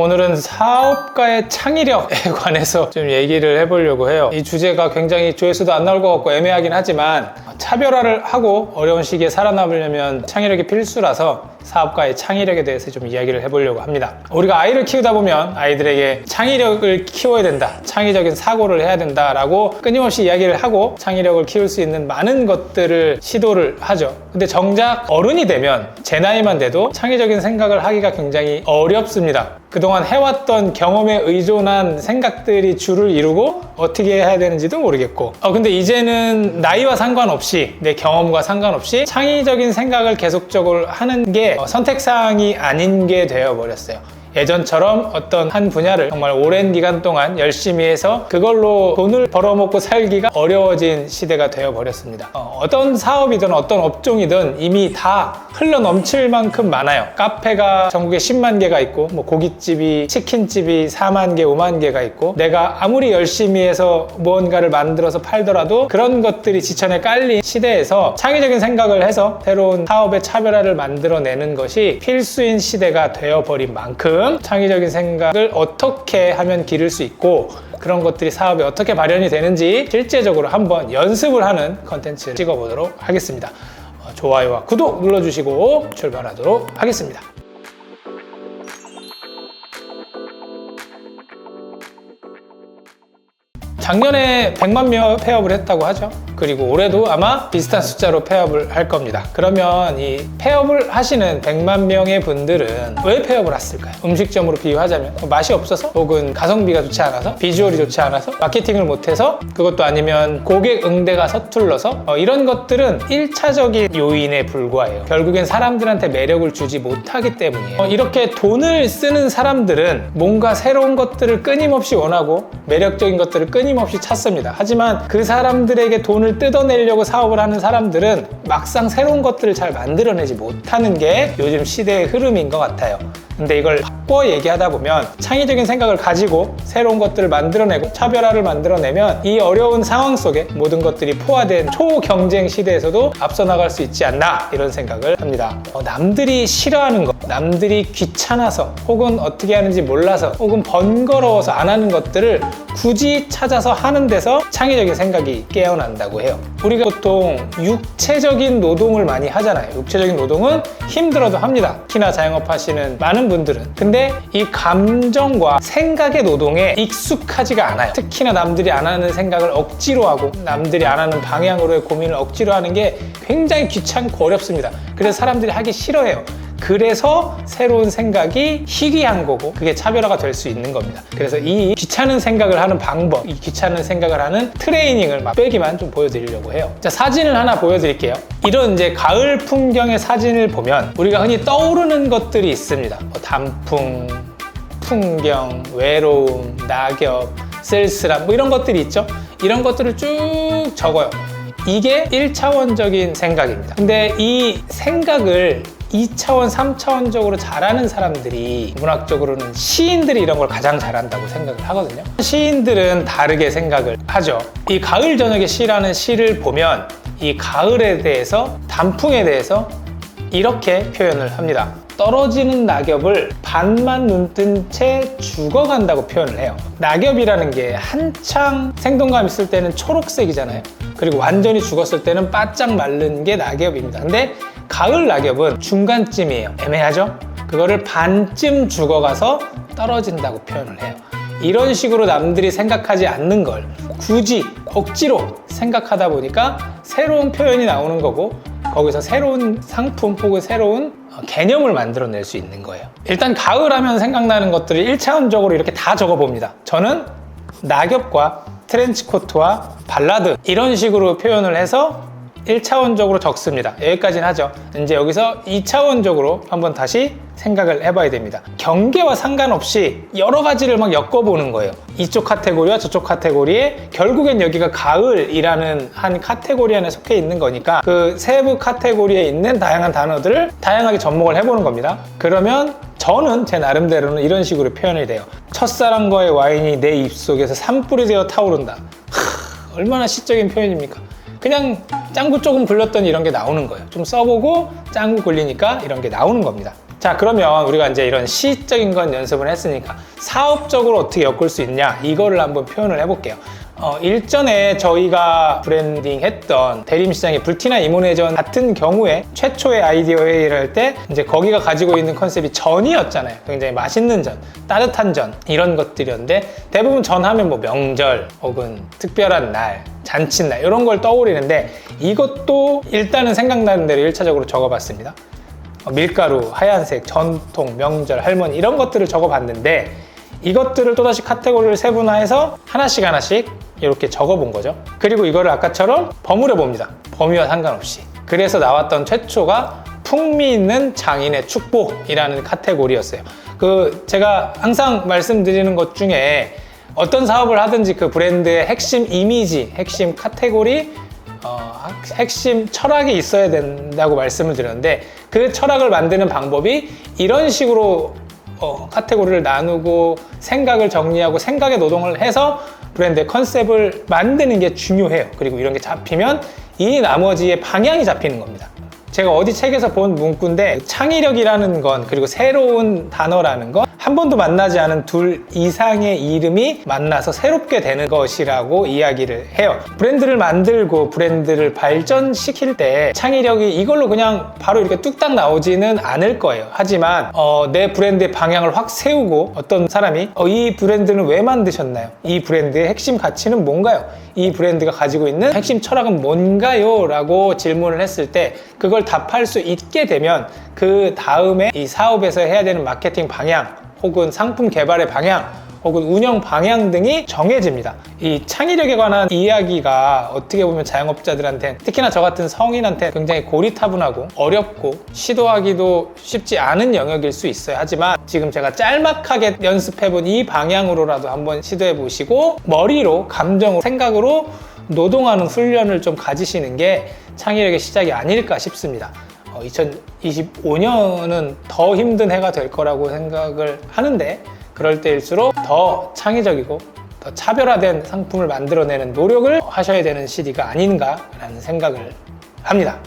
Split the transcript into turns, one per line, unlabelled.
오늘은 사업가의 창의력에 관해서 좀 얘기를 해보려고 해요. 이 주제가 굉장히 조회수도 안 나올 것 같고 애매하긴 하지만 차별화를 하고 어려운 시기에 살아남으려면 창의력이 필수라서 사업가의 창의력에 대해서 좀 이야기를 해보려고 합니다. 우리가 아이를 키우다 보면 아이들에게 창의력을 키워야 된다, 창의적인 사고를 해야 된다라고 끊임없이 이야기를 하고 창의력을 키울 수 있는 많은 것들을 시도를 하죠. 근데 정작 어른이 되면 제 나이만 돼도 창의적인 생각을 하기가 굉장히 어렵습니다. 그동안 해왔던 경험에 의존한 생각들이 주를 이루고 어떻게 해야 되는지도 모르겠고 근데 이제는 나이와 상관없이 내 경험과 상관없이 창의적인 생각을 계속적으로 하는 게 선택사항이 아닌 게 되어버렸어요. 예전처럼 어떤 한 분야를 정말 오랜 기간 동안 열심히 해서 그걸로 돈을 벌어먹고 살기가 어려워진 시대가 되어버렸습니다. 어떤 사업이든 어떤 업종이든 이미 다 흘러 넘칠 만큼 많아요. 카페가 전국에 10만 개가 있고 고깃집이, 치킨집이 4만 개, 5만 개가 있고 내가 아무리 열심히 해서 무언가를 만들어서 팔더라도 그런 것들이 지천에 깔린 시대에서 창의적인 생각을 해서 새로운 사업의 차별화를 만들어내는 것이 필수인 시대가 되어버린 만큼 창의적인 생각을 어떻게 하면 기를 수 있고 그런 것들이 사업에 어떻게 발현이 되는지 실제적으로 한번 연습을 하는 컨텐츠를 찍어보도록 하겠습니다. 좋아요와 구독 눌러주시고 출발하도록 하겠습니다. 작년에 100만 명 폐업을 했다고 하죠. 그리고 올해도 아마 비슷한 숫자로 폐업을 할 겁니다. 그러면 이 폐업을 하시는 100만 명의 분들은 왜 폐업을 했을까요? 음식점으로 비유하자면 맛이 없어서, 혹은 가성비가 좋지 않아서, 비주얼이 좋지 않아서, 마케팅을 못해서, 그것도 아니면 고객 응대가 서툴러서, 이런 것들은 1차적인 요인에 불과해요. 결국엔 사람들한테 매력을 주지 못하기 때문이에요. 이렇게 돈을 쓰는 사람들은 뭔가 새로운 것들을 끊임없이 원하고 매력적인 것들을 끊임없이 찾습니다. 하지만 그 사람들에게 돈을 뜯어내려고 사업을 하는 사람들은 막상 새로운 것들을 잘 만들어내지 못하는 게 요즘 시대의 흐름인 것 같아요. 근데 이걸 바꿔 얘기하다 보면 창의적인 생각을 가지고 새로운 것들을 만들어내고 차별화를 만들어내면 이 어려운 상황 속에 모든 것들이 포화된 초경쟁 시대에서도 앞서 나갈 수 있지 않나, 이런 생각을 합니다. 남들이 싫어하는 것, 남들이 귀찮아서 혹은 어떻게 하는지 몰라서 혹은 번거로워서 안 하는 것들을 굳이 찾아서 하는 데서 창의적인 생각이 깨어난다고 해요. 우리가 보통 육체적인 노동을 많이 하잖아요. 육체적인 노동은 힘들어도 합니다. 특히나 자영업 하시는 많은 분들은. 근데 이 감정과 생각의 노동에 익숙하지가 않아요. 특히나 남들이 안 하는 생각을 억지로 하고 남들이 안 하는 방향으로의 고민을 억지로 하는 게 굉장히 귀찮고 어렵습니다. 그래서 사람들이 하기 싫어해요. 그래서 새로운 생각이 희귀한 거고 그게 차별화가 될 수 있는 겁니다. 그래서 이 귀찮은 생각을 하는 방법, 이 귀찮은 생각을 하는 트레이닝을 맛배기만 좀 보여드리려고 해요. 자, 사진을 하나 보여드릴게요. 이런 이제 가을 풍경의 사진을 보면 우리가 흔히 떠오르는 것들이 있습니다. 단풍, 풍경, 외로움, 낙엽, 쓸쓸함, 이런 것들이 있죠. 이런 것들을 쭉 적어요. 이게 1차원적인 생각입니다. 근데 이 생각을 2차원, 3차원적으로 잘하는 사람들이 문학적으로는 시인들이 이런 걸 가장 잘한다고 생각을 하거든요. 시인들은 다르게 생각을 하죠. 이 가을 저녁의 시라는 시를 보면 이 가을에 대해서, 단풍에 대해서 이렇게 표현을 합니다. 떨어지는 낙엽을 반만 눈뜬 채 죽어간다고 표현을 해요. 낙엽이라는 게 한창 생동감 있을 때는 초록색이잖아요. 그리고 완전히 죽었을 때는 바짝 마른 게 낙엽입니다. 근데 가을 낙엽은 중간쯤이에요. 애매하죠? 그거를 반쯤 죽어가서 떨어진다고 표현을 해요. 이런 식으로 남들이 생각하지 않는 걸 굳이 억지로 생각하다 보니까 새로운 표현이 나오는 거고 거기서 새로운 상품 혹은 새로운 개념을 만들어낼 수 있는 거예요. 일단 가을 하면 생각나는 것들을 1차원적으로 이렇게 다 적어봅니다. 저는 낙엽과 트렌치코트와 발라드 이런 식으로 표현을 해서 1차원적으로 적습니다. 여기까지는 하죠. 이제 여기서 2차원적으로 한번 다시 생각을 해봐야 됩니다. 경계와 상관없이 여러 가지를 막 엮어보는 거예요. 이쪽 카테고리와 저쪽 카테고리에 결국엔 여기가 가을이라는 한 카테고리 안에 속해 있는 거니까 그 세부 카테고리에 있는 다양한 단어들을 다양하게 접목을 해보는 겁니다. 그러면 저는 제 나름대로는 이런 식으로 표현이 돼요. 첫사랑과의 와인이 내 입속에서 산불이 되어 타오른다. 얼마나 시적인 표현입니까? 그냥 짱구 조금 굴렸더니 이런 게 나오는 거예요. 좀 써보고 짱구 굴리니까 이런 게 나오는 겁니다. 자, 그러면 우리가 이제 이런 시적인 건 연습을 했으니까 사업적으로 어떻게 엮을 수 있냐, 이거를 한번 표현을 해볼게요. 일전에 저희가 브랜딩 했던 대림시장의 불티나 이모네전 같은 경우에 최초의 아이디어 회의를 할 때 이제 거기가 가지고 있는 컨셉이 전이었잖아요. 굉장히 맛있는 전, 따뜻한 전, 이런 것들이었는데 대부분 전 하면 뭐 명절 혹은 특별한 날, 잔칫날 이런 걸 떠올리는데 이것도 일단은 생각나는 대로 1차적으로 적어봤습니다. 밀가루, 하얀색, 전통, 명절, 할머니 이런 것들을 적어봤는데 이것들을 또다시 카테고리를 세분화해서 하나씩 이렇게 적어본 거죠. 그리고 이거를 아까처럼 버무려 봅니다. 범위와 상관없이. 그래서 나왔던 최초가 풍미 있는 장인의 축복이라는 카테고리였어요. 제가 항상 말씀드리는 것 중에 어떤 사업을 하든지 그 브랜드의 핵심 이미지, 핵심 카테고리, 핵심 철학이 있어야 된다고 말씀을 드렸는데 그 철학을 만드는 방법이 이런 식으로 카테고리를 나누고 생각을 정리하고 생각의 노동을 해서 브랜드의 컨셉을 만드는 게 중요해요. 그리고 이런 게 잡히면 이 나머지의 방향이 잡히는 겁니다. 제가 어디 책에서 본 문구인데 창의력이라는 건, 그리고 새로운 단어라는 건 한 번도 만나지 않은 둘 이상의 이름이 만나서 새롭게 되는 것이라고 이야기를 해요. 브랜드를 만들고 브랜드를 발전시킬 때 창의력이 이걸로 그냥 바로 이렇게 뚝딱 나오지는 않을 거예요. 하지만 내 브랜드의 방향을 확 세우고 어떤 사람이 이 브랜드는 왜 만드셨나요? 이 브랜드의 핵심 가치는 뭔가요? 이 브랜드가 가지고 있는 핵심 철학은 뭔가요? 라고 질문을 했을 때 그걸 답할 수 있게 되면 그 다음에 이 사업에서 해야 되는 마케팅 방향 혹은 상품 개발의 방향 혹은 운영 방향 등이 정해집니다. 이 창의력에 관한 이야기가 어떻게 보면 자영업자들한테, 특히나 저 같은 성인한테 굉장히 고리타분하고 어렵고 시도하기도 쉽지 않은 영역일 수 있어요. 하지만 지금 제가 짤막하게 연습해본 이 방향으로라도 한번 시도해 보시고 머리로, 감정으로, 생각으로 노동하는 훈련을 좀 가지시는 게 창의력의 시작이 아닐까 싶습니다. 2025년은 더 힘든 해가 될 거라고 생각을 하는데 그럴 때일수록 더 창의적이고 더 차별화된 상품을 만들어내는 노력을 하셔야 되는 시기가 아닌가라는 생각을 합니다.